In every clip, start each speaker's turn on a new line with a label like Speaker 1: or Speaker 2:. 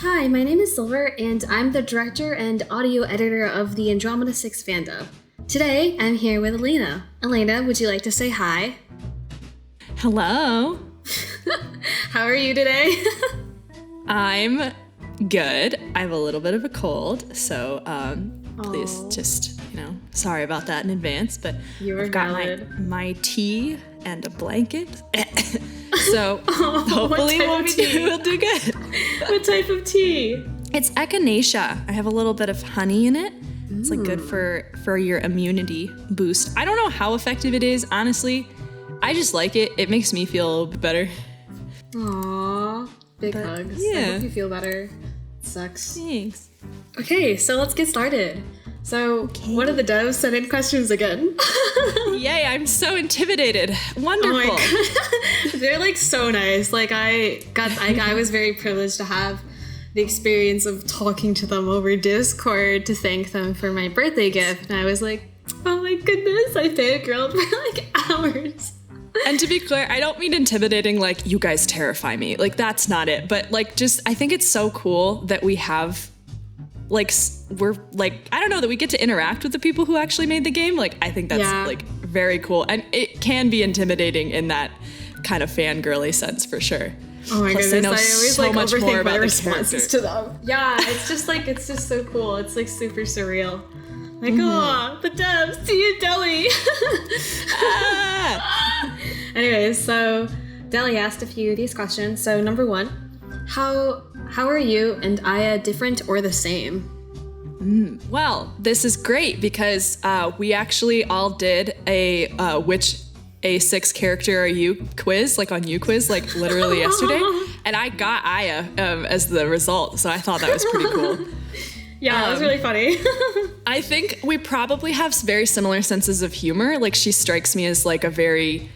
Speaker 1: Hi, my name is Silver, and I'm the director and audio editor of the Andromeda Six Fandub. Today, I'm here with Elena. Elena, would you like to say hi?
Speaker 2: Hello.
Speaker 1: How are you today?
Speaker 2: I'm good. I have a little bit of a cold, so please just, sorry about that in advance, but I've got my tea and a blanket. So hopefully we'll do good.
Speaker 1: What type of tea?
Speaker 2: It's echinacea. I have a little bit of honey in it. It's like good for your immunity boost. I don't know how effective it is, honestly. I just like it. It makes me feel better.
Speaker 1: Aww. Big hugs.
Speaker 2: Yeah.
Speaker 1: I hope you feel better. Sucks.
Speaker 2: Thanks.
Speaker 1: Okay, so let's get started. So, One of the devs sent in questions again.
Speaker 2: Yay, I'm so intimidated. Wonderful.
Speaker 1: Oh my God. They're like so nice. Like I was very privileged to have the experience of talking to them over Discord to thank them for my birthday gift. And I was like, oh my goodness, I fangirled for like hours.
Speaker 2: And to be clear, I don't mean intimidating like you guys terrify me. Like that's not it. But like just I think it's so cool that we have like we're like I don't know that we get to interact with the people who actually made the game. Like I think that's like very cool, and it can be intimidating in that kind of fangirly sense for sure.
Speaker 1: Oh my goodness! I always
Speaker 2: so
Speaker 1: like
Speaker 2: much
Speaker 1: overthink
Speaker 2: more about
Speaker 1: my
Speaker 2: the
Speaker 1: responses to them. Yeah, it's just so cool. It's like super surreal. Like, oh, the devs, see you, Deli. Anyways, so Deli asked a few of these questions. So number one, how are you and Aya different or the same?
Speaker 2: Well, this is great because we actually all did a which A6 character are you quiz, like on UQuiz, like literally yesterday. And I got Aya as the result, so I thought that was pretty cool.
Speaker 1: Yeah, it was really funny.
Speaker 2: I think we probably have very similar senses of humor. Like she strikes me as like a very,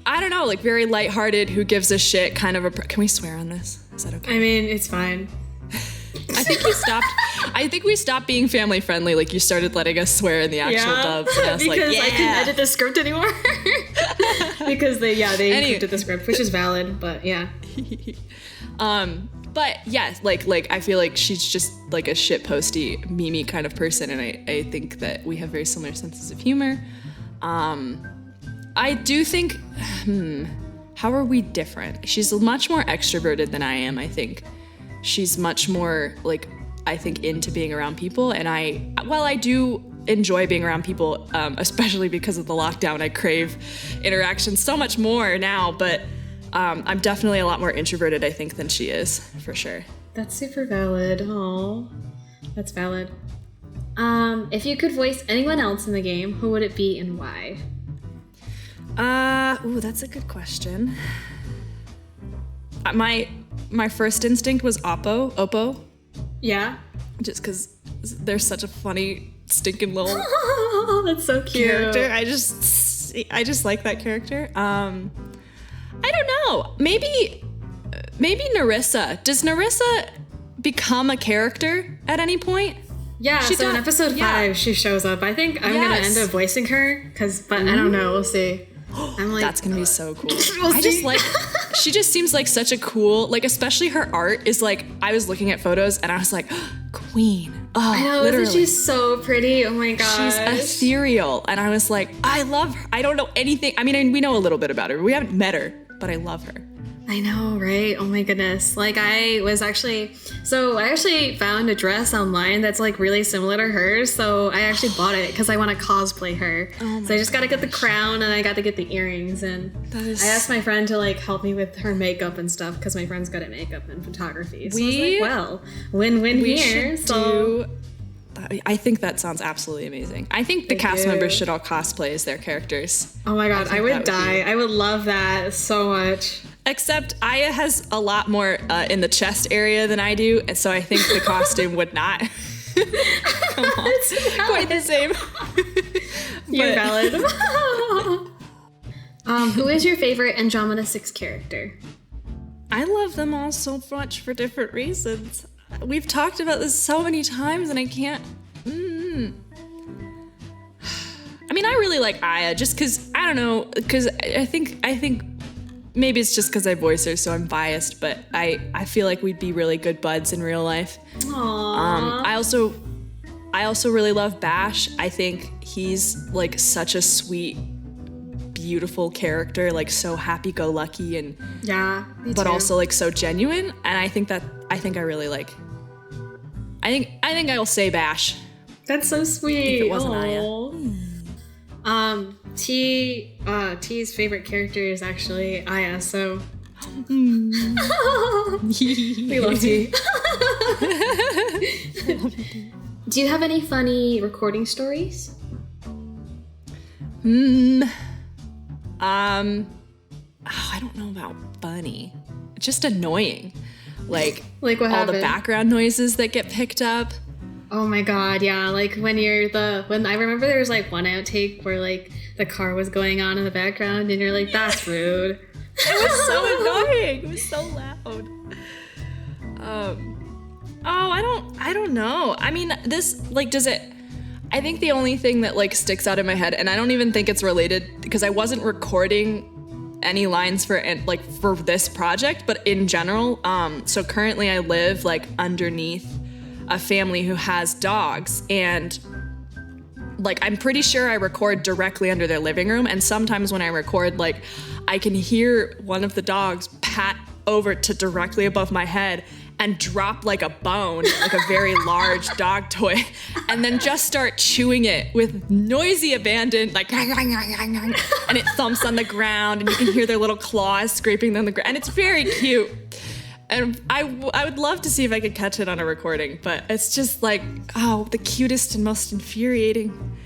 Speaker 2: I don't know, like very lighthearted, who gives a shit kind of a, can we swear on this? Is that okay?
Speaker 1: I mean, it's fine.
Speaker 2: I think we stopped being family friendly. Like you started letting us swear in the actual dubs. And I was
Speaker 1: because I couldn't edit the script anymore. Because they encrypted the script, which is valid, but yeah.
Speaker 2: But yeah, like I feel like she's just like a shitposty, memey kind of person, and I think that we have very similar senses of humor. I do think, how are we different? She's much more extroverted than I am, I think. She's much more, like, I think, into being around people, and I do enjoy being around people, especially because of the lockdown. I crave interaction so much more now, but I'm definitely a lot more introverted, I think, than she is, for sure.
Speaker 1: That's super valid. Oh, that's valid. If you could voice anyone else in the game, who would it be and why?
Speaker 2: That's a good question. My first instinct was Oppo.
Speaker 1: Yeah?
Speaker 2: Just because they're such a funny, stinking little
Speaker 1: that's so cute.
Speaker 2: character. I just like that character. I don't know. Maybe Narissa. Does Narissa become a character at any point?
Speaker 1: Yeah, in episode 5, she shows up. I think I'm going to end up voicing her, but I don't know. We'll see. I'm like,
Speaker 2: that's going to be so cool.
Speaker 1: We'll
Speaker 2: she just seems like such a cool, like, especially her art is like, I was looking at photos and I was like, queen. Oh,
Speaker 1: I know,
Speaker 2: literally.
Speaker 1: She's so pretty. Oh my gosh.
Speaker 2: She's ethereal. And I was like, I love her. I don't know anything. I mean, we know a little bit about her. We haven't met her, but I love her.
Speaker 1: I know, right? Oh my goodness. Like I actually found a dress online that's like really similar to hers. So I actually bought it because I want to cosplay her. So I just got to get the crown and I got to get the earrings. And I asked my friend to like help me with her makeup and stuff because my friend's good at makeup and photography. So I was like, well, win-win here.
Speaker 2: I think that sounds absolutely amazing. I think the cast members should all cosplay as their characters.
Speaker 1: Oh my God, I would die. I would love that so much.
Speaker 2: Except Aya has a lot more in the chest area than I do, and so I think the costume would not come off quite the same.
Speaker 1: You're valid. Who is your favorite Andromeda Six character?
Speaker 2: I love them all so much for different reasons. We've talked about this so many times, and I can't. I mean, I really like Aya just because I don't know, because I think maybe it's just because I voice her, so I'm biased, but I feel like we'd be really good buds in real life.
Speaker 1: Aww.
Speaker 2: I also really love Bash. I think he's like such a sweet, beautiful character, like so happy-go-lucky and
Speaker 1: Yeah, me
Speaker 2: but
Speaker 1: too.
Speaker 2: also like so genuine. And I think I really like. I think I will say Bash.
Speaker 1: That's so sweet.
Speaker 2: If it wasn't Aya.
Speaker 1: T's favorite character is actually Aya, so we love T. Do you have any funny recording stories?
Speaker 2: I don't know about funny. Just annoying. Like
Speaker 1: Like what
Speaker 2: all
Speaker 1: happened?
Speaker 2: the background noises that get picked up.
Speaker 1: Oh my god, yeah. Like when I remember there was like one outtake where like the car was going on in the background and you're like, that's rude.
Speaker 2: It was so annoying. It was so loud. I don't know. I mean, this, like, does it... I think the only thing that, like, sticks out in my head, and I don't even think it's related, because I wasn't recording any lines for this project, but in general, so currently I live, like, underneath a family who has dogs, and, like, I'm pretty sure I record directly under their living room, and sometimes when I record, like, I can hear one of the dogs pat over to directly above my head and drop like a bone, like a very large dog toy, and then just start chewing it with noisy abandon, like, and it thumps on the ground, and you can hear their little claws scraping on the ground, and it's very cute. And I would love to see if I could catch it on a recording, but it's just like, oh, the cutest and most infuriating.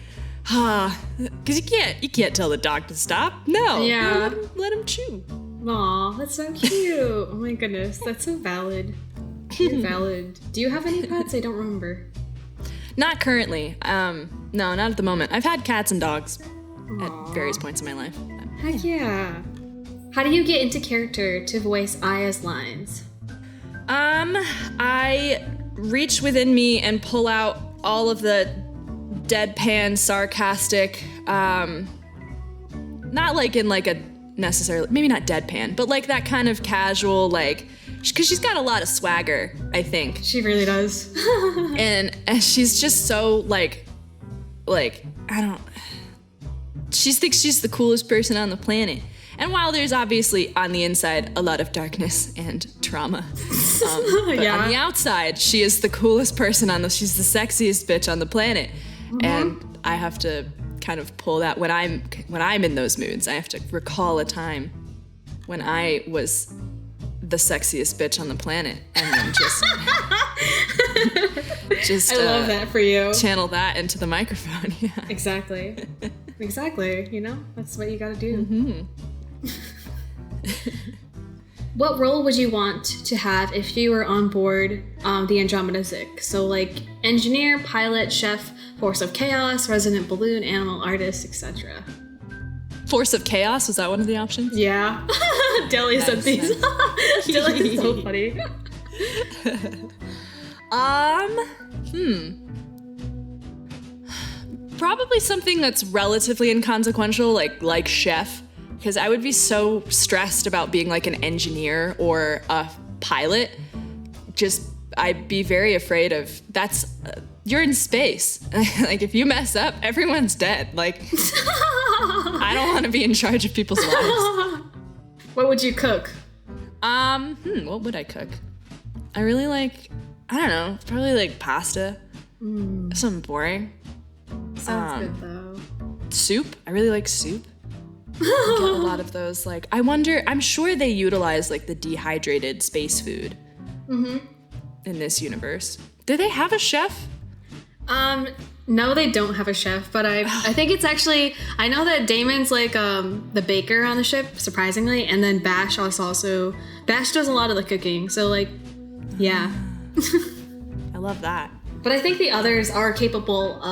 Speaker 2: Because you can't tell the dog to stop. No,
Speaker 1: Yeah.
Speaker 2: let him chew.
Speaker 1: Aw, that's so cute. Oh my goodness, that's so valid. You're valid. Do you have any pets? I don't remember.
Speaker 2: Not currently. No, not at the moment. I've had cats and dogs at
Speaker 1: Aw.
Speaker 2: various points in my life.
Speaker 1: Heck yeah. How do you get into character to voice Aya's lines?
Speaker 2: I reach within me and pull out all of the deadpan, sarcastic, not like in like a necessarily, maybe not deadpan, but like that kind of casual, like, because she's got a lot of swagger, I think.
Speaker 1: She really does.
Speaker 2: And she's just so like, she thinks she's the coolest person on the planet. And while there's obviously on the inside a lot of darkness and trauma, but
Speaker 1: Yeah.
Speaker 2: on the outside, she is the coolest person she's the sexiest bitch on the planet.
Speaker 1: Mm-hmm.
Speaker 2: And I have to kind of pull that when I'm in those moods. I have to recall a time when I was the sexiest bitch on the planet, and then just
Speaker 1: I love that for you.
Speaker 2: channel that into the microphone. Yeah.
Speaker 1: Exactly. Exactly. You know, that's what you gotta do.
Speaker 2: Mm-hmm.
Speaker 1: What role would you want to have if you were on board the Andromeda Six? So like engineer, pilot, chef, force of chaos, resident balloon, animal artist, etc.
Speaker 2: Force of chaos, was that one of the options?
Speaker 1: Yeah. Deli said these. Deli is so funny.
Speaker 2: Probably something that's relatively inconsequential, like chef, because I would be so stressed about being like an engineer or a pilot. I'd be very afraid of you're in space. Like if you mess up, everyone's dead. Like I don't want to be in charge of people's lives.
Speaker 1: What would you cook?
Speaker 2: What would I cook? I really like, I don't know, probably like pasta. Something boring.
Speaker 1: Sounds good though.
Speaker 2: Soup. I really like soup. Get a lot of those. Like, I'm sure they utilize like the dehydrated space food in this universe. Do they have a chef?
Speaker 1: No, they don't have a chef, but I think it's actually, I know that Damon's like the baker on the ship, surprisingly, and then Bash Bash does a lot of the cooking, so like, yeah.
Speaker 2: I love that.
Speaker 1: But I think the others are capable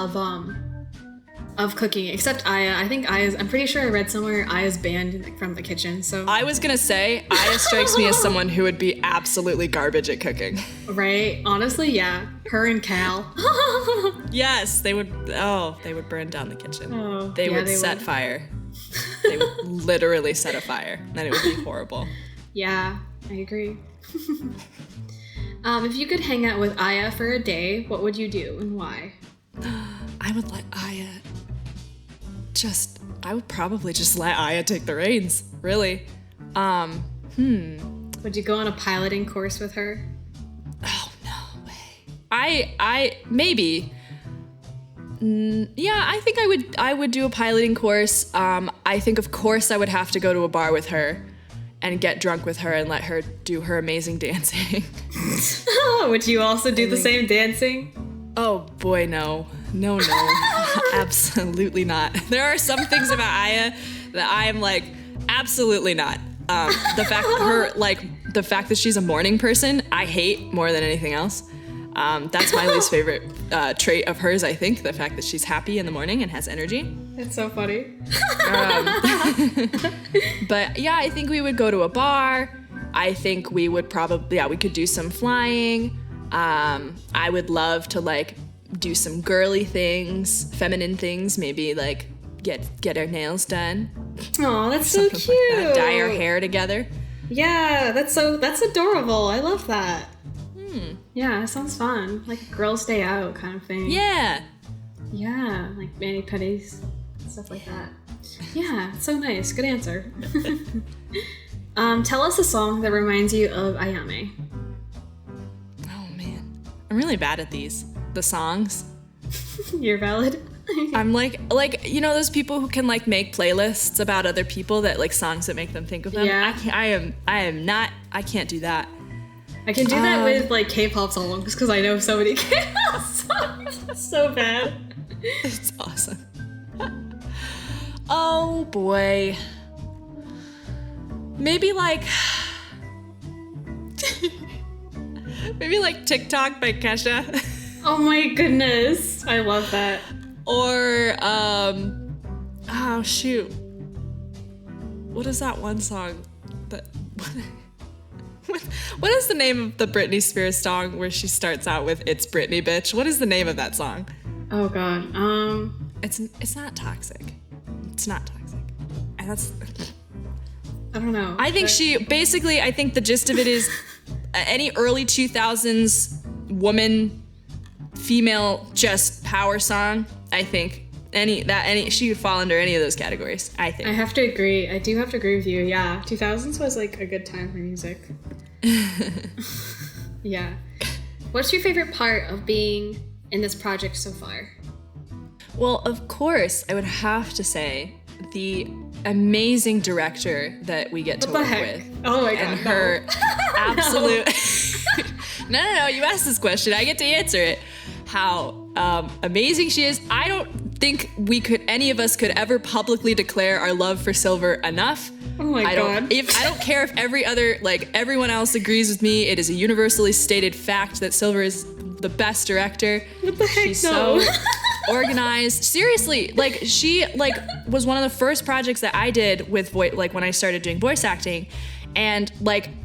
Speaker 1: of cooking, except Aya. I think I'm pretty sure I read somewhere Aya's banned from the kitchen, so.
Speaker 2: I was gonna say, Aya strikes me as someone who would be absolutely garbage at cooking.
Speaker 1: Right? Honestly, yeah. Her and Cal.
Speaker 2: Yes, they would burn down the kitchen.
Speaker 1: Oh,
Speaker 2: They
Speaker 1: yeah,
Speaker 2: would
Speaker 1: they
Speaker 2: set
Speaker 1: would.
Speaker 2: fire. They would literally set a fire, and it would be horrible.
Speaker 1: Yeah, I agree. If you could hang out with Aya for a day, what would you do and why?
Speaker 2: I would let Aya I would probably just let Aya take the reins, really.
Speaker 1: Would you go on a piloting course with her?
Speaker 2: Oh, no way. I maybe. Yeah, I think I would do a piloting course. I think, of course, I would have to go to a bar with her and get drunk with her and let her do her amazing dancing.
Speaker 1: Would you also do the same dancing?
Speaker 2: Oh, boy, no. No. Absolutely not. There are some things about Aya that I am like, absolutely not. The fact that she's a morning person, I hate more than anything else. That's my least favorite trait of hers, I think. The fact that she's happy in the morning and has energy.
Speaker 1: That's so funny.
Speaker 2: But yeah, I think we would go to a bar. I think we would we could do some flying. I would love to like do some girly things, feminine things, maybe like get our nails done.
Speaker 1: Oh, that's so cute.
Speaker 2: Like that. Dye our hair together.
Speaker 1: Yeah, that's adorable. I love that. Yeah, it sounds fun. Like a girls' day out kind of thing.
Speaker 2: Yeah.
Speaker 1: Yeah, like mani-pedis, stuff like that. Yeah, so nice. Good answer. Tell us a song that reminds you of Ayame.
Speaker 2: Oh man, I'm really bad at the songs.
Speaker 1: You're valid.
Speaker 2: I'm like you know those people who can like make playlists about other people that like songs that make them think of them.
Speaker 1: Yeah.
Speaker 2: I can't do that.
Speaker 1: I can do that with like K-pop songs because I know so many K-pop songs. It's so bad.
Speaker 2: It's awesome. Oh boy. Maybe like TikTok by Kesha.
Speaker 1: Oh my goodness. I love that.
Speaker 2: Or oh shoot. What is that one song that what is the name of the Britney Spears song where she starts out with "It's Britney, bitch"? What is the name of that song?
Speaker 1: Oh god.
Speaker 2: It's not Toxic. It's not Toxic. And that's
Speaker 1: I don't know.
Speaker 2: I think I think the gist of it is any early 2000s woman, female, just power song. I think she would fall under any of those categories. I think.
Speaker 1: I have to agree. I do have to agree with you. Yeah, 2000s was like a good time for music. Yeah. What's your favorite part of being in this project so far?
Speaker 2: Well, of course, I would have to say the amazing director that we get to work with.
Speaker 1: Oh my god.
Speaker 2: And her absolute... No, you asked this question. I get to answer it. How amazing she is. I don't think any of us could ever publicly declare our love for Silver enough.
Speaker 1: Oh my god.
Speaker 2: I don't care if everyone else agrees with me. It is a universally stated fact that Silver is the best director.
Speaker 1: What the heck?
Speaker 2: She's so organized. Seriously, she was one of the first projects that I did with when I started doing voice acting. And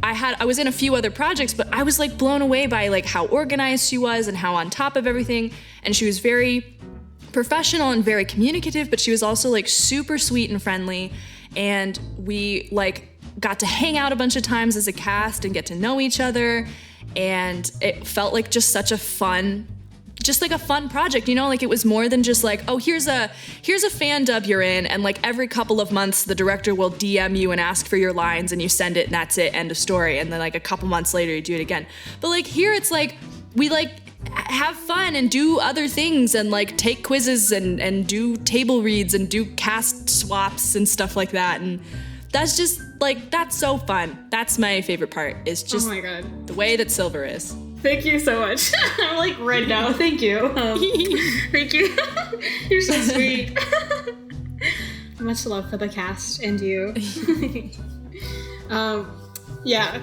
Speaker 2: I was in a few other projects, but I was blown away by how organized she was and how on top of everything. And she was very professional and very communicative, but she was also super sweet and friendly. And we got to hang out a bunch of times as a cast and get to know each other. And it felt like just such a fun project, it was more than just here's a Fandub you're in, and every couple of months the director will DM you and ask for your lines and you send it and that's it, end of story. And then a couple months later you do it again. But here it's we have fun and do other things and take quizzes and do table reads and do cast swaps and stuff like that. And that's just that's so fun. That's my favorite part, is just
Speaker 1: oh my god,
Speaker 2: the way that Silver is.
Speaker 1: Thank you so much. I'm red now. Thank you. Thank you. You're so sweet. Much love for the cast and you. Yeah.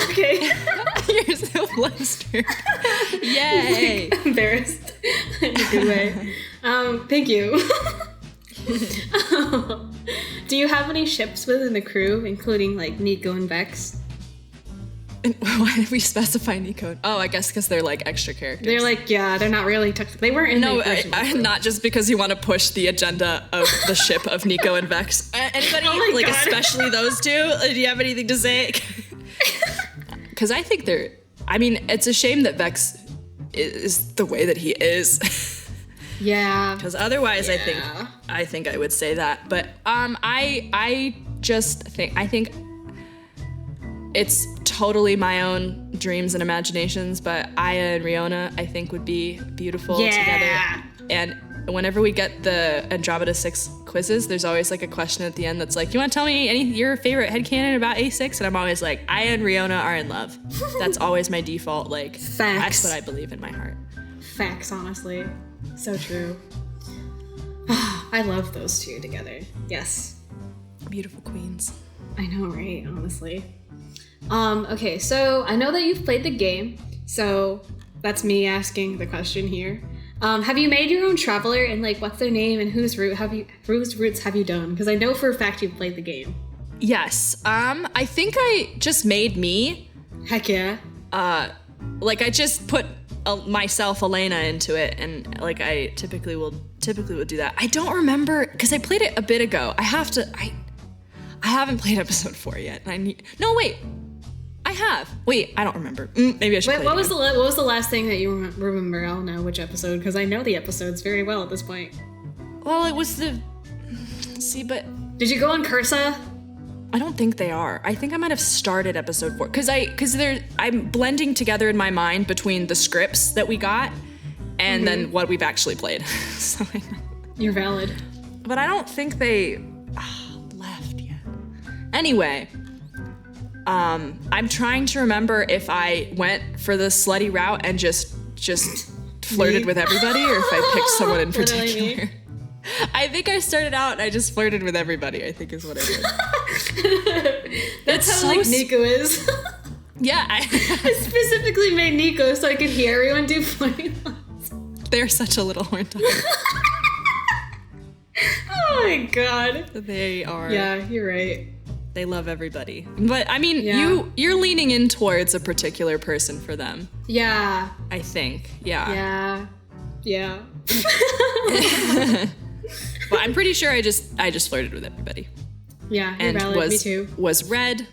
Speaker 1: Okay.
Speaker 2: You're so flustered. Yay.
Speaker 1: Embarrassed in a good way. Thank you. Do you have any ships within the crew, including Nico and Vex?
Speaker 2: Why did we specify Nico? Oh, I guess because they're like extra characters.
Speaker 1: They're like, yeah, they're not really. They weren't in the original.
Speaker 2: Not just because you want to push the agenda of the ship of Nico and Vex. Anybody,
Speaker 1: God.
Speaker 2: especially those two? Do you have anything to say? Because I think it's a shame that Vex is the way that he is.
Speaker 1: Yeah.
Speaker 2: Because otherwise, I think I would say that. But I think it's totally my own dreams and imaginations. But Aya and Riona, I think, would be beautiful together. And whenever we get the Andromeda 6 quizzes, there's always like a question at the end that's like, you want to tell me your favorite headcanon about A6? And I'm always like, Aya and Riona are in love. That's always my default. Like,
Speaker 1: Facts.
Speaker 2: That's what I believe in my heart.
Speaker 1: Facts, honestly. So true. I love those two together. Yes.
Speaker 2: Beautiful queens.
Speaker 1: I know, right? Honestly. Okay, so I know that you've played the game, so that's me asking the question here. Have you made your own traveler, and like, what's their name and whose routes have you done? Because I know for a fact you've played the game.
Speaker 2: Yes. I think I just made me.
Speaker 1: Heck yeah.
Speaker 2: I just put myself, Elena, into it, and like I typically would do that. I don't remember because I played it a bit ago. I haven't played episode 4 yet. I have. Wait, I don't remember. Maybe I should. Wait,
Speaker 1: what was the last thing that you remember? I'll know which episode because I know the episodes very well at this point.
Speaker 2: Well, it was but
Speaker 1: did you go on Cursa?
Speaker 2: I don't think they are. I think I might have started episode 4 because I'm blending together in my mind between the scripts that we got and then what we've actually played. So
Speaker 1: you're valid.
Speaker 2: But I don't think they left yet. Anyway, I'm trying to remember if I went for the slutty route and just flirted with everybody, or if I picked someone in particular. I think I started out and I just flirted with everybody, I think is what I did.
Speaker 1: That's how like Nico is.
Speaker 2: Yeah. I
Speaker 1: specifically made Nico so I could hear everyone do flirting lines.
Speaker 2: They're such a little horn dog.
Speaker 1: Oh my god.
Speaker 2: They are.
Speaker 1: Yeah, you're right.
Speaker 2: They love everybody. But I mean, you're leaning in towards a particular person for them.
Speaker 1: Yeah.
Speaker 2: I think. Yeah.
Speaker 1: Yeah.
Speaker 2: But I'm pretty sure I just flirted with everybody.
Speaker 1: Yeah, you're valid. Me too.
Speaker 2: Was red.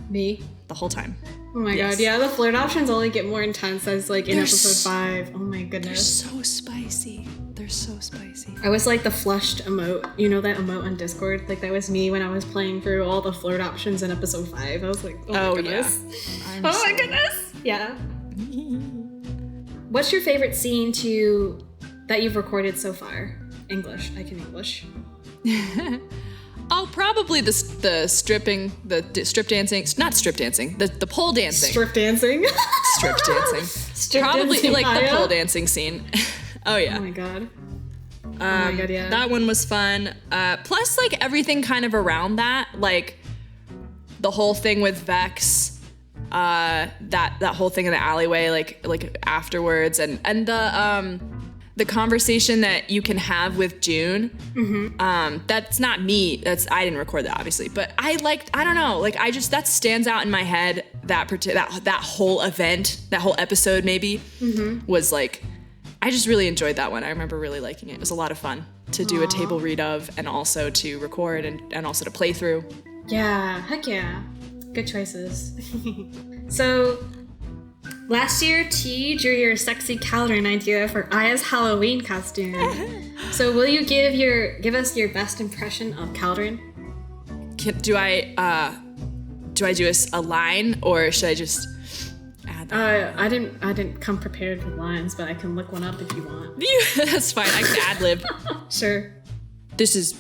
Speaker 1: Me.
Speaker 2: The whole time.
Speaker 1: Oh my god, yeah, the flirt options only get more intense as like in episode 5. Oh my goodness.
Speaker 2: They're so spicy.
Speaker 1: I was like the flushed emote. You know that emote on Discord? Like that was me when I was playing through all the flirt options in episode 5. I was like, oh my goodness.
Speaker 2: Yeah.
Speaker 1: My goodness. Yeah. What's your favorite scene that you've recorded so far? English. I can English.
Speaker 2: Oh, probably the strip dancing, not strip dancing, the pole dancing.
Speaker 1: Strip dancing.
Speaker 2: Strip dancing. Probably
Speaker 1: dancing,
Speaker 2: like
Speaker 1: Aya?
Speaker 2: the pole dancing scene. Oh yeah.
Speaker 1: Oh my god. Yeah.
Speaker 2: That one was fun. Plus like everything kind of around that, like the whole thing with Vex, that whole thing in the alleyway, like afterwards, and the conversation that you can have with June. Mm-hmm. That's not me. I didn't record that obviously, but I don't know, like that stands out in my head. That whole event, that whole episode maybe was like, I just really enjoyed that one. I remember really liking it. It was a lot of fun to do a table read of, and also to record and also to play through.
Speaker 1: Yeah, heck yeah. Good choices. So, last year, T drew your sexy Caldron idea for Aya's Halloween costume. So, will you give us your best impression of Caldron?
Speaker 2: Do I do a line, or should I just add that?
Speaker 1: I didn't come prepared with lines, but I can look one up if you want.
Speaker 2: That's fine. I can ad lib.
Speaker 1: Sure.
Speaker 2: This is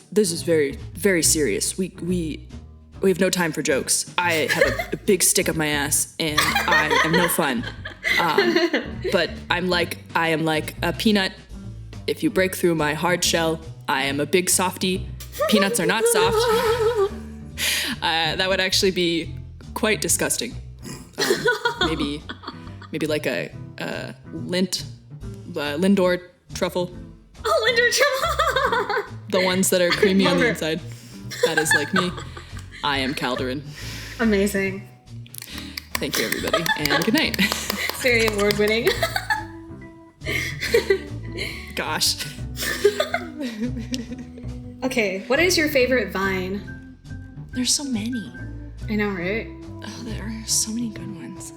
Speaker 2: very, very serious. We have no time for jokes. I have a big stick up my ass, and I am no fun. But I am like a peanut. If you break through my hard shell, I am a big softie. Peanuts are not soft. That would actually be quite disgusting. Maybe like a Lindor truffle.
Speaker 1: Oh, Lindor truffle!
Speaker 2: The ones that are creamy on the inside. That is like me. I am Calderin.
Speaker 1: Amazing.
Speaker 2: Thank you, everybody, and good night.
Speaker 1: Very award-winning.
Speaker 2: Gosh.
Speaker 1: Okay, what is your favorite Vine?
Speaker 2: There's so many.
Speaker 1: I know, right?
Speaker 2: Oh, there are so many good ones.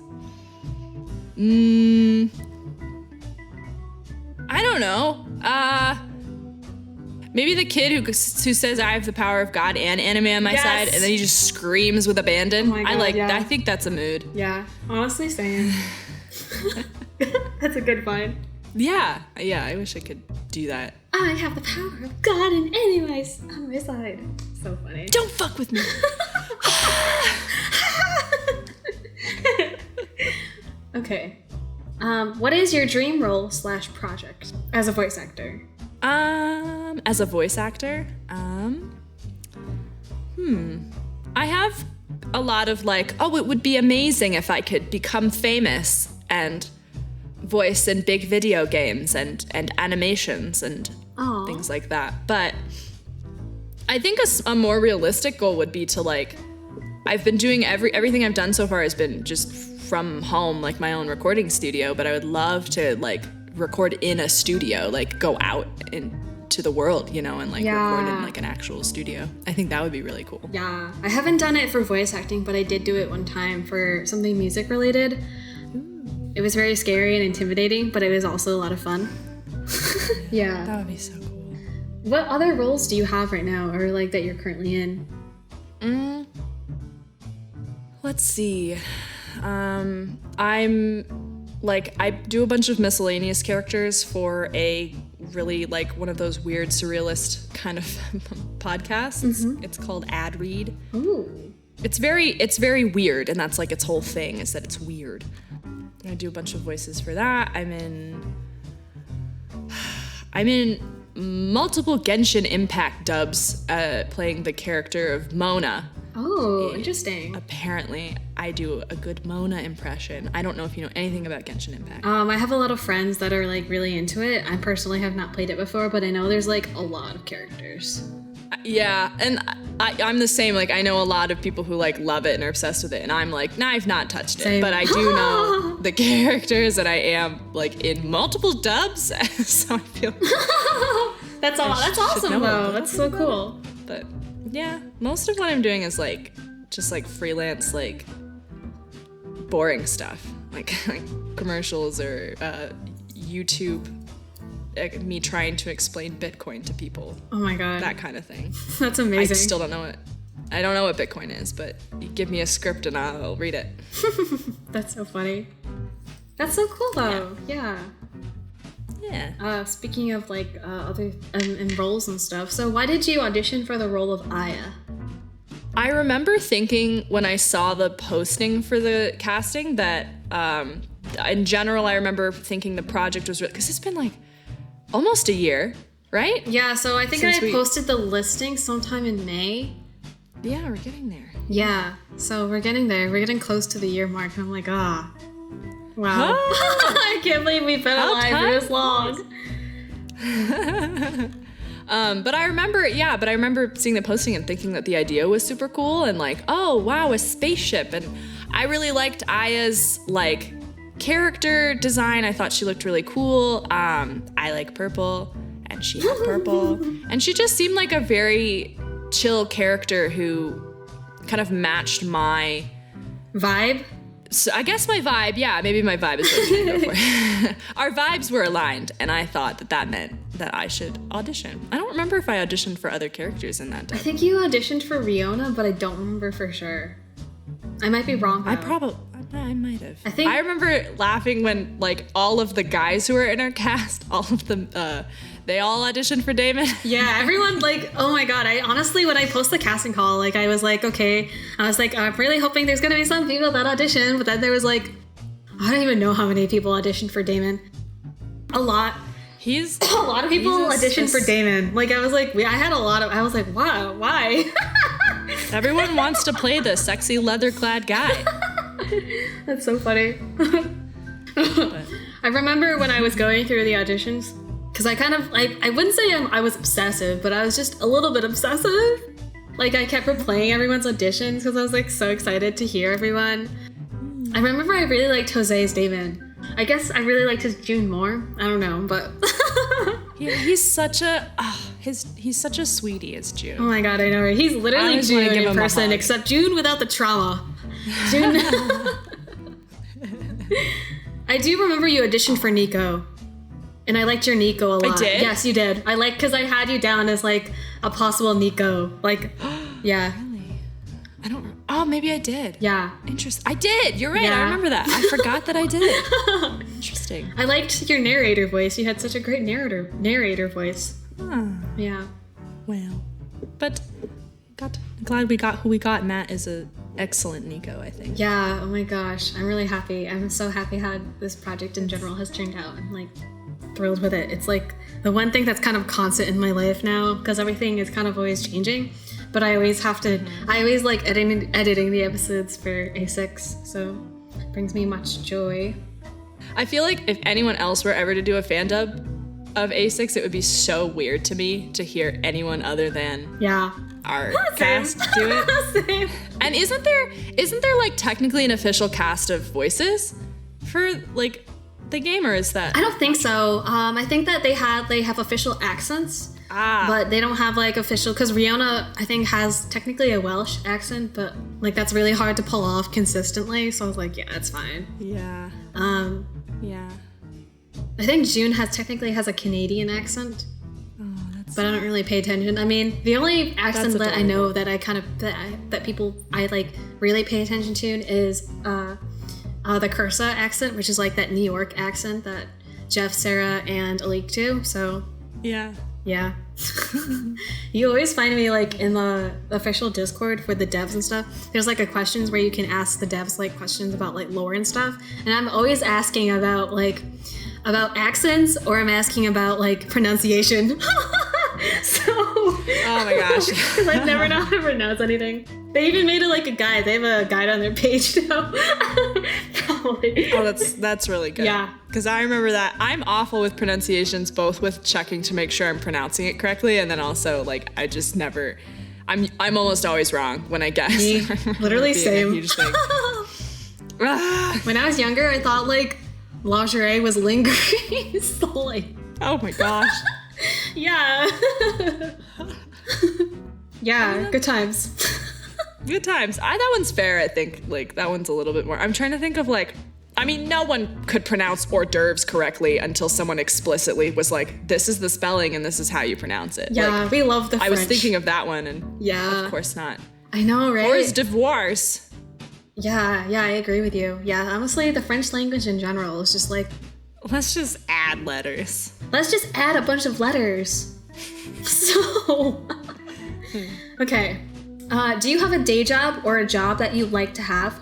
Speaker 2: I don't know. Maybe the kid who says I have the power of God and anime on my side, and then he just screams with abandon.
Speaker 1: Oh my God,
Speaker 2: I like that.
Speaker 1: yeah.
Speaker 2: I think that's a mood.
Speaker 1: Yeah, honestly, same. That's a good Vine.
Speaker 2: Yeah, I wish I could do that.
Speaker 1: I have the power of God and anyways on my side. So funny.
Speaker 2: Don't fuck with me.
Speaker 1: Okay. What is your dream role / project as a voice actor?
Speaker 2: As a voice actor, I have a lot of like, oh, it would be amazing if I could become famous and voice in big video games and animations and
Speaker 1: Aw.
Speaker 2: things like that. But I think a more realistic goal would be to like, I've been doing everything I've done so far has been just from home, like my own recording studio, but I would love to like record in a studio, like go out into the world, you know, and like record in like an actual studio. I think that would be really cool.
Speaker 1: Yeah, I haven't done it for voice acting, but I did do it one time for something music related. It was very scary and intimidating, but it was also a lot of fun. Yeah.
Speaker 2: That would be so cool.
Speaker 1: What other roles do you have right now, or like that you're currently in?
Speaker 2: Let's see. I'm like, I do a bunch of miscellaneous characters for a really like one of those weird surrealist kind of podcasts. It's called Ad Read.
Speaker 1: Ooh.
Speaker 2: It's very weird, and that's like its whole thing is that it's weird. And I do a bunch of voices for that. I'm in multiple Genshin Impact dubs, playing the character of Mona.
Speaker 1: Oh, interesting.
Speaker 2: Apparently, I do a good Mona impression. I don't know if you know anything about Genshin Impact.
Speaker 1: I have a lot of friends that are like really into it. I personally have not played it before, but I know there's like a lot of characters.
Speaker 2: Yeah, and I'm the same. Like, I know a lot of people who like love it and are obsessed with it, and I'm like, nah, I've not touched it.
Speaker 1: Same.
Speaker 2: But I do know the characters, and I am like in multiple dubs, so I feel.
Speaker 1: That's awesome though. That's so cool.
Speaker 2: But yeah, most of what I'm doing is like just like freelance, like boring stuff, like commercials or YouTube. Me trying to explain Bitcoin to people.
Speaker 1: Oh my God.
Speaker 2: That kind of thing.
Speaker 1: That's amazing.
Speaker 2: I still don't know it. I don't know what Bitcoin is, but you give me a script and I'll read it.
Speaker 1: That's so funny. That's so cool though. Yeah. Speaking of like other and roles and stuff, so why did you audition for the role of Aya?
Speaker 2: I remember thinking when I saw the posting for the casting that in general I remember thinking the project was because it's been like almost a year, right?
Speaker 1: Yeah, so I think
Speaker 2: Since
Speaker 1: I posted the listing sometime in May.
Speaker 2: Yeah, we're getting there.
Speaker 1: Yeah, so we're getting there. We're getting close to the year mark. And I'm like, wow. I can't believe we've been alive for this long.
Speaker 2: But I remember seeing the posting and thinking that the idea was super cool and like, oh wow, a spaceship. And I really liked Aya's like character design. I thought she looked really cool. I like purple and she had purple. And she just seemed like a very chill character who kind of matched my
Speaker 1: vibe.
Speaker 2: So I guess my vibe, yeah, maybe my vibe is what I'm trying to go for. Our vibes were aligned, and I thought that meant that I should audition. I don't remember if I auditioned for other characters in that dub.
Speaker 1: I think you auditioned for Riona, but I don't remember for sure. I might be wrong, though.
Speaker 2: I might have.
Speaker 1: I
Speaker 2: remember laughing when, like, all of the guys who were in our cast, all of them, they all auditioned for Damon.
Speaker 1: Yeah, everyone, like, oh my God. I honestly, when I post the casting call, like, I was like, okay. I was like, I'm really hoping there's gonna be some people that audition, but then there was like, I don't even know how many people auditioned for Damon. A lot. A lot of people auditioned for Damon. Like, I was like, I was like, wow, why?
Speaker 2: Everyone wants to play the sexy leather-clad guy.
Speaker 1: That's so funny. I remember when I was going through the auditions, because I wouldn't say I was obsessive, but I was just a little bit obsessive. Like, I kept replaying everyone's auditions because I was like so excited to hear everyone. I remember I really liked Jose's David. I guess I really liked his June more. I don't know, but
Speaker 2: he's such a he's such a sweetie as June.
Speaker 1: Oh my god, I know, right? He's literally June in person, except June without the trauma. June. I do remember you auditioned for Nico. And I liked your Nico a lot.
Speaker 2: I did?
Speaker 1: Yes, you did. I like, because I had you down as like a possible Nico. Like, yeah.
Speaker 2: Really? I don't. Oh, maybe I did.
Speaker 1: Yeah.
Speaker 2: Interesting. I did. You're right.
Speaker 1: Yeah.
Speaker 2: I remember that. I forgot that I did. Interesting.
Speaker 1: I liked your narrator voice. You had such a great narrator voice. Yeah.
Speaker 2: Well, but glad we got who we got, and that is a excellent Nico, I think.
Speaker 1: Yeah. Oh my gosh. I'm really happy. I'm so happy how this project in general has turned out. I'm like thrilled with it. It's like the one thing that's kind of constant in my life now, because everything is kind of always changing. But I always have to, I always like editing the episodes for A6, so it brings me much joy.
Speaker 2: I feel like if anyone else were ever to do a Fandub of A6, it would be so weird to me to hear anyone other than our cast do it.
Speaker 1: Same.
Speaker 2: And isn't there like technically an official cast of voices for like the game, or is that?
Speaker 1: I don't think so. I think that they have official accents. But they don't have like official, because Rihanna I think has technically a Welsh accent, but like that's really hard to pull off consistently, so I was like, yeah, it's fine.
Speaker 2: Yeah. Yeah.
Speaker 1: I think June technically has a Canadian accent.
Speaker 2: Oh, that's
Speaker 1: but I don't really pay attention. I mean, the only accent that I know that I kind of that people I like really pay attention to is the Cursa accent, which is like that New York accent that Jeff, Sarah, and Alik do. So
Speaker 2: yeah.
Speaker 1: You always find me like in the official Discord for the devs and stuff. There's like a questions where you can ask the devs like questions about like lore and stuff, and I'm always asking about accents, or I'm asking about like pronunciation. So
Speaker 2: oh my gosh,
Speaker 1: because I never know how to pronounce anything. They even made it like a guide. They have a guide on their page now. Probably.
Speaker 2: Oh, that's really good.
Speaker 1: Yeah.
Speaker 2: Because I remember that I'm awful with pronunciations, both with checking to make sure I'm pronouncing it correctly, and then also like I just never. I'm almost always wrong when I guess.
Speaker 1: Me, literally same. When I was younger, I thought like lingerie was lingering. So like.
Speaker 2: Oh my gosh.
Speaker 1: Yeah. Yeah. Good times.
Speaker 2: Good times. That one's fair, I think. Like, that one's a little bit more. I'm trying to think of, like, I mean, no one could pronounce hors d'oeuvres correctly until someone explicitly was like, this is the spelling and this is how you pronounce it.
Speaker 1: Yeah,
Speaker 2: like,
Speaker 1: we love the French.
Speaker 2: I was thinking of that one, and
Speaker 1: yeah,
Speaker 2: of course not.
Speaker 1: I know, right?
Speaker 2: Hors devoirs.
Speaker 1: Yeah, I agree with you. Yeah, honestly, the French language in general is just like...
Speaker 2: Let's just add letters.
Speaker 1: Let's just add a bunch of letters. So... Okay. Do you have a day job or a job that you like to have?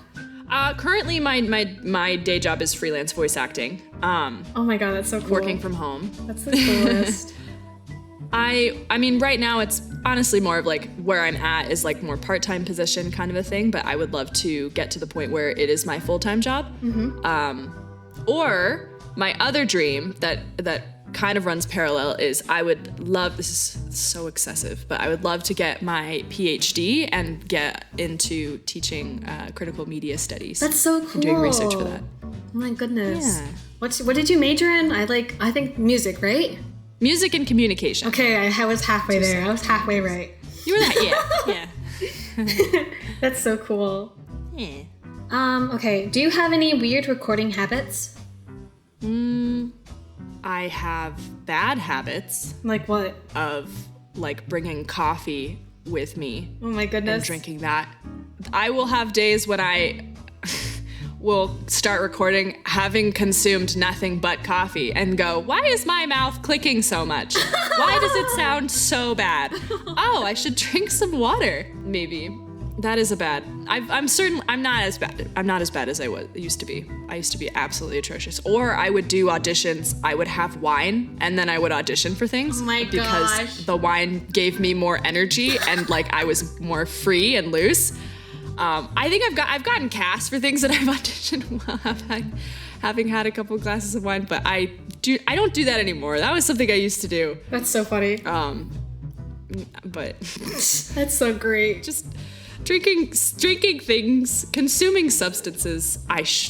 Speaker 2: Currently, my day job is freelance voice acting.
Speaker 1: Oh my god, that's so cool.
Speaker 2: Working from home.
Speaker 1: That's the coolest.
Speaker 2: I mean, right now it's honestly more of like where I'm at is like more part-time position kind of a thing, but I would love to get to the point where it is my full-time job. Mm-hmm. Or my other dream that kind of runs parallel is I would love, this is so excessive, but I would love to get my PhD and get into teaching critical media studies.
Speaker 1: That's so cool.
Speaker 2: And doing research for that.
Speaker 1: Oh my goodness.
Speaker 2: Yeah.
Speaker 1: What did you major in? I think music, right?
Speaker 2: Music and communication.
Speaker 1: Okay, I was halfway there. I was halfway right.
Speaker 2: You were that, yeah.
Speaker 1: That's so cool.
Speaker 2: Yeah.
Speaker 1: Okay, do you have any weird recording habits?
Speaker 2: I have bad habits.
Speaker 1: Like what?
Speaker 2: Of like bringing coffee with me.
Speaker 1: Oh my goodness.
Speaker 2: And drinking that. I will have days when I will start recording having consumed nothing but coffee and go, why is my mouth clicking so much? Why does it sound so bad? Oh, I should drink some water. Maybe. That is a bad. I'm certain I'm not as bad. I'm not as bad as I used to be. I used to be absolutely atrocious. Or I would do auditions. I would have wine and then I would audition for things.
Speaker 1: Oh my
Speaker 2: because
Speaker 1: gosh.
Speaker 2: the wine gave me more energy and like I was more free and loose. I think I've gotten cast for things that I've auditioned while having had a couple of glasses of wine, but I don't do that anymore. That was something I used to do.
Speaker 1: That's so funny.
Speaker 2: But
Speaker 1: that's so great.
Speaker 2: Just drinking things, consuming substances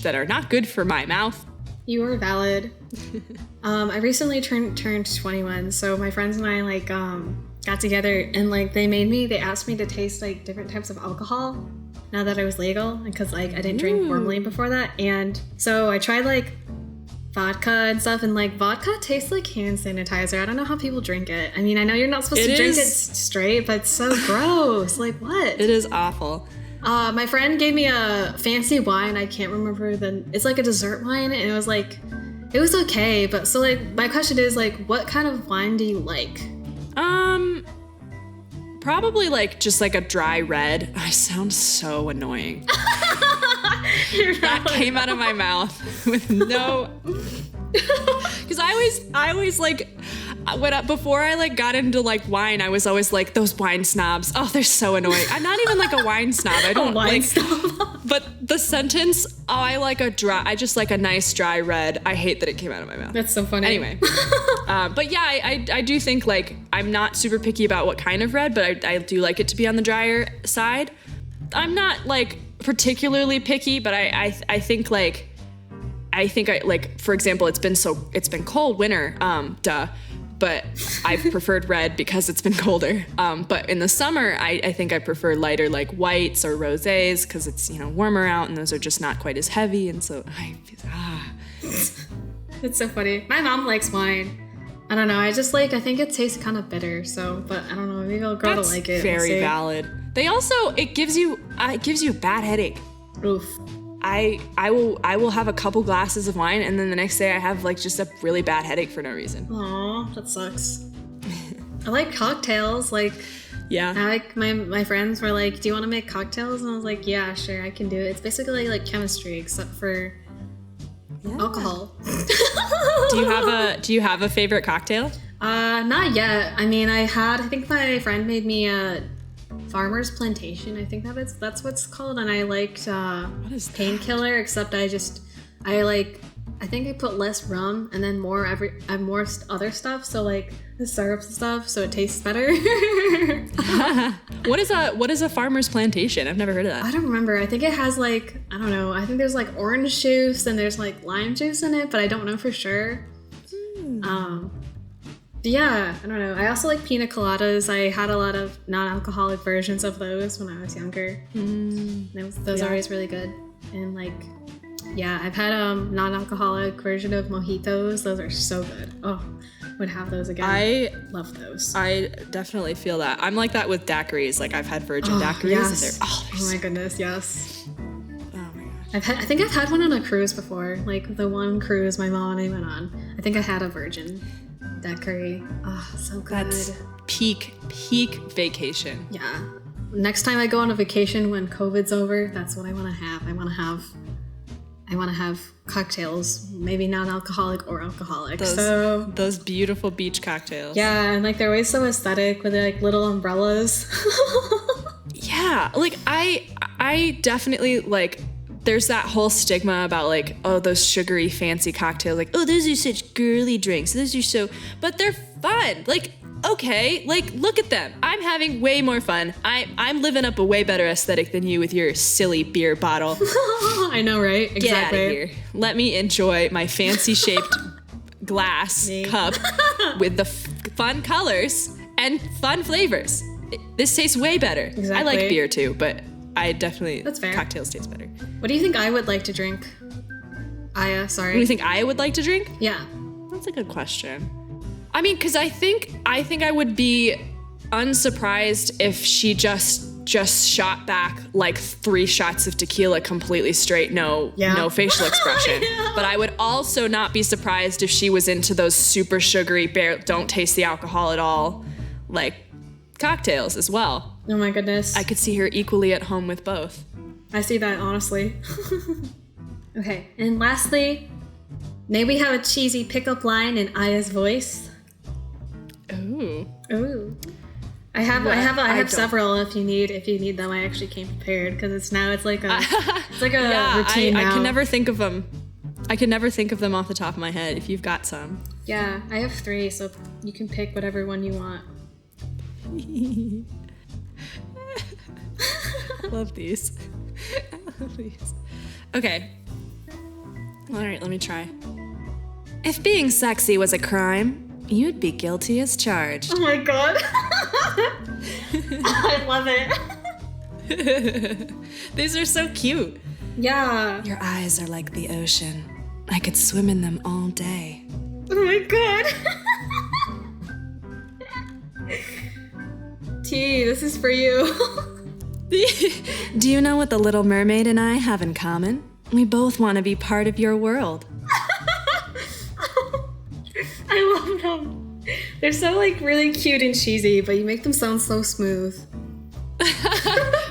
Speaker 2: that are not good for my mouth.
Speaker 1: You are valid. I recently turned 21, so my friends and I got together and they asked me to taste like different types of alcohol now that it was legal, because I didn't drink formally before that. And so I tried like vodka and stuff, and like vodka tastes like hand sanitizer. I don't know how people drink it. I mean, I know you're not supposed to drink it straight, but it's so gross. Like, what?
Speaker 2: It is awful.
Speaker 1: My friend gave me a fancy wine. I can't remember it's like a dessert wine, and it was okay. But so like my question is like, what kind of wine do you like?
Speaker 2: Probably like just like a dry red. I sound so annoying. That came out of my mouth with no. Because I always like before I like got into like wine, I was always like, those wine snobs. Oh, they're so annoying. I'm not even like a wine snob. I don't like. Snob. But the sentence, I just like a nice dry red. I hate that it came out of my mouth.
Speaker 1: That's so funny.
Speaker 2: Anyway, but yeah, I do think like I'm not super picky about what kind of red, but I do like it to be on the drier side. I'm not like particularly picky, but I think like. For example, it's been cold winter, but I've preferred red because it's been colder. But in the summer, I think I prefer lighter like whites or rosés because it's, warmer out and those are just not quite as heavy. And so
Speaker 1: It's so funny. My mom likes wine. I don't know. I think it tastes kind of bitter. So, but I don't know. Maybe I'll grow to like it.
Speaker 2: Very valid. They also, it gives you a bad headache.
Speaker 1: Oof.
Speaker 2: I will have a couple glasses of wine and then the next day I have like just a really bad headache for no reason.
Speaker 1: Aw, that sucks. I like cocktails. Like,
Speaker 2: yeah.
Speaker 1: I like my friends were like, "Do you want to make cocktails?" And I was like, "Yeah, sure, I can do it." It's basically like chemistry except for alcohol.
Speaker 2: Do you have a favorite cocktail?
Speaker 1: Not yet. I mean, I think my friend made me a Farmer's Plantation. I think that's what's called, and I liked
Speaker 2: what is
Speaker 1: Painkiller, except I think I put less rum and then more other stuff, so like the syrups and stuff, so it tastes better.
Speaker 2: What is a Farmer's Plantation? I've never heard of that.
Speaker 1: I don't remember. I think it has like, I don't know, I think there's like orange juice and there's like lime juice in it, but I don't know for sure. Yeah, I don't know. I also like pina coladas. I had a lot of non-alcoholic versions of those when I was younger. Those are always really good. And like, yeah, I've had non-alcoholic version of mojitos. Those are so good. Oh, would have those again. I love those.
Speaker 2: I definitely feel that. I'm like that with daiquiris. Like I've had virgin daiquiris.
Speaker 1: Yes.
Speaker 2: And
Speaker 1: oh my goodness, yes.
Speaker 2: Oh my gosh.
Speaker 1: I think I've had one on a cruise before. Like the one cruise my mom and I went on. I think I had a virgin daiquiri. Oh, so good.
Speaker 2: That's peak vacation.
Speaker 1: Yeah. Next time I go on a vacation when COVID's over, that's what I want to have. I want to have cocktails, maybe non-alcoholic or alcoholic.
Speaker 2: Those beautiful beach cocktails.
Speaker 1: Yeah, and like they're always so aesthetic with like little umbrellas.
Speaker 2: Yeah, like I definitely like. There's that whole stigma about like, oh, those sugary fancy cocktails, like, oh, those are such girly drinks. Those are so, but they're fun. Like, okay, like look at them. I'm having way more fun. I'm living up a way better aesthetic than you with your silly beer bottle.
Speaker 1: I know, right? Exactly.
Speaker 2: Get out of here. Let me enjoy my fancy shaped glass cup with the fun colors and fun flavors. This tastes way better.
Speaker 1: Exactly.
Speaker 2: I like beer too, but I definitely,
Speaker 1: that's fair.
Speaker 2: Cocktails taste better.
Speaker 1: What do you think I would like to drink? Aya, sorry.
Speaker 2: What do you think I would like to drink?
Speaker 1: Yeah.
Speaker 2: That's a good question. I mean, because I think I would be unsurprised if she just shot back like 3 shots of tequila completely straight, no facial expression. Yeah. But I would also not be surprised if she was into those super sugary, don't taste the alcohol at all, like cocktails as well.
Speaker 1: Oh my goodness.
Speaker 2: I could see her equally at home with both.
Speaker 1: I see that, honestly. Okay, and lastly, may we have a cheesy pickup line in Aya's voice?
Speaker 2: Ooh.
Speaker 1: I have several if you need them. I actually came prepared because it's like a routine now.
Speaker 2: I can never think of them. I can never think of them off the top of my head if you've got some.
Speaker 1: Yeah, I have 3, so you can pick whatever one you want.
Speaker 2: Love these. I love these. Okay. All right, let me try. If being sexy was a crime, you'd be guilty as charged.
Speaker 1: Oh my god. I love it.
Speaker 2: These are so cute.
Speaker 1: Yeah.
Speaker 2: Your eyes are like the ocean. I could swim in them all day.
Speaker 1: Oh my god. T, this is for you.
Speaker 2: Do you know what the Little Mermaid and I have in common? We both want to be part of your world.
Speaker 1: I love them. They're so like really cute and cheesy, but you make them sound so smooth.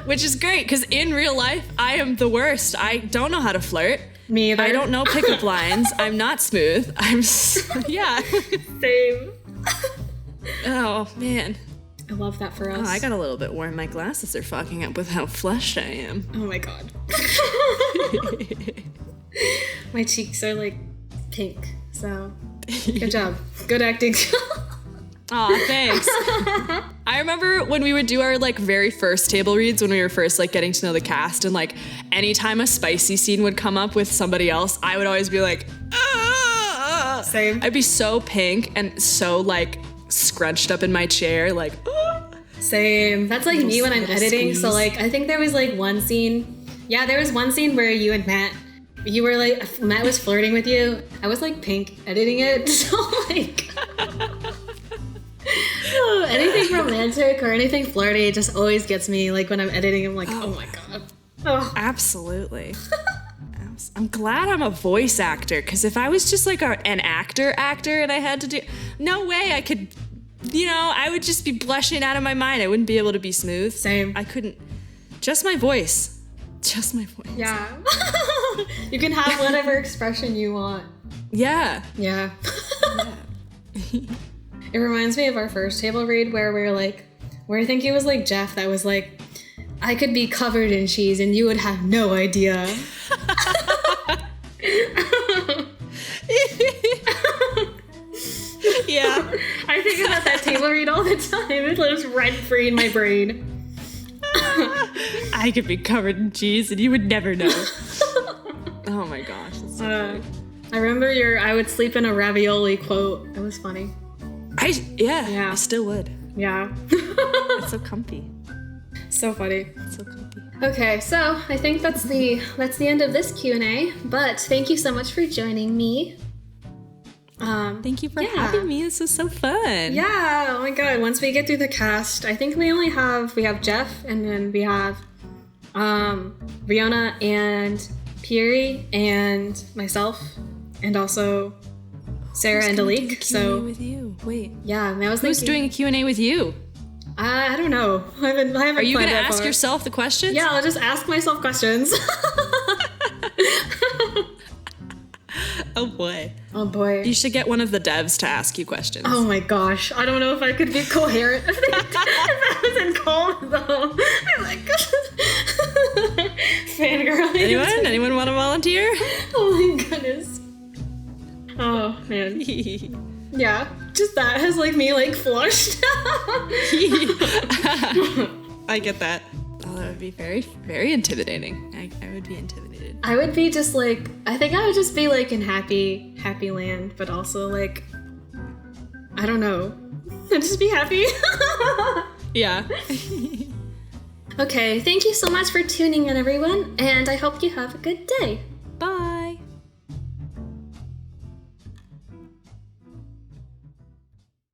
Speaker 2: Which is great, because in real life, I am the worst. I don't know how to flirt.
Speaker 1: Me either.
Speaker 2: I don't know pickup lines. I'm not smooth. Yeah.
Speaker 1: Same.
Speaker 2: Oh, man.
Speaker 1: I love that for us.
Speaker 2: Oh, I got a little bit warm. My glasses are fucking up with how flushed I am.
Speaker 1: Oh my god. My cheeks are like pink, so good job. Good acting.
Speaker 2: Aw, thanks. I remember when we would do our like very first table reads, when we were first like getting to know the cast, and like anytime a spicy scene would come up with somebody else, I would always be like, ah!
Speaker 1: Same.
Speaker 2: I'd be so pink and so like scrunched up in my chair, like, ah!
Speaker 1: Same. That's like me when I'm editing.
Speaker 2: Squeeze.
Speaker 1: So like I think there was like one scene. Yeah, there was one scene where you and Matt, you were like, Matt was flirting with you. I was like pink editing it. So like anything romantic or anything flirty just always gets me. Like when I'm editing, I'm like, oh my god. Oh.
Speaker 2: Absolutely. I'm glad I'm a voice actor, because if I was just like an actor and I had to do, no way I could, I would just be blushing out of my mind. I wouldn't be able to be smooth.
Speaker 1: Same.
Speaker 2: I couldn't. Just my voice. Just my voice.
Speaker 1: Yeah. You can have whatever expression you want.
Speaker 2: Yeah.
Speaker 1: Yeah. It reminds me of our first table read where I think it was like Jeff that was like, I could be covered in cheese and you would have no idea.
Speaker 2: Yeah.
Speaker 1: I think about that table read all the time. It lives rent free in my brain.
Speaker 2: I could be covered in cheese and you would never know. Oh my gosh. That's so funny.
Speaker 1: I remember I would sleep in a ravioli quote. It was funny.
Speaker 2: Yeah. I still would.
Speaker 1: Yeah.
Speaker 2: It's so comfy.
Speaker 1: So funny.
Speaker 2: It's so comfy.
Speaker 1: Okay, so I think that's the end of this Q&A, but thank you so much for joining me.
Speaker 2: Thank you for having me. This was so fun.
Speaker 1: Yeah, oh my god. Once we get through the cast, I think we have Jeff, and then we have Rihanna and Piri and myself, and also Sarah and Alik. So
Speaker 2: with you. Wait.
Speaker 1: Yeah, I was
Speaker 2: Who's doing a Q&A with you?
Speaker 1: I don't know. I haven't.
Speaker 2: Are you going to ask yourself the questions?
Speaker 1: Yeah, I'll just ask myself questions.
Speaker 2: Oh boy.
Speaker 1: Oh boy.
Speaker 2: You should get one of the devs to ask you questions.
Speaker 1: Oh my gosh. I don't know if I could be coherent if I was in calm though. I'm like fangirling.
Speaker 2: Anyone want to volunteer?
Speaker 1: Oh my goodness. Oh man. Yeah. Just that has like me like flushed.
Speaker 2: I get that. Oh, that would be very, very intimidating. I would be intimidated.
Speaker 1: I would be just like, I think I would just be like in happy land, but also like, I don't know. I'd just be happy.
Speaker 2: Yeah.
Speaker 1: Okay, thank you so much for tuning in, everyone, and I hope you have a good day.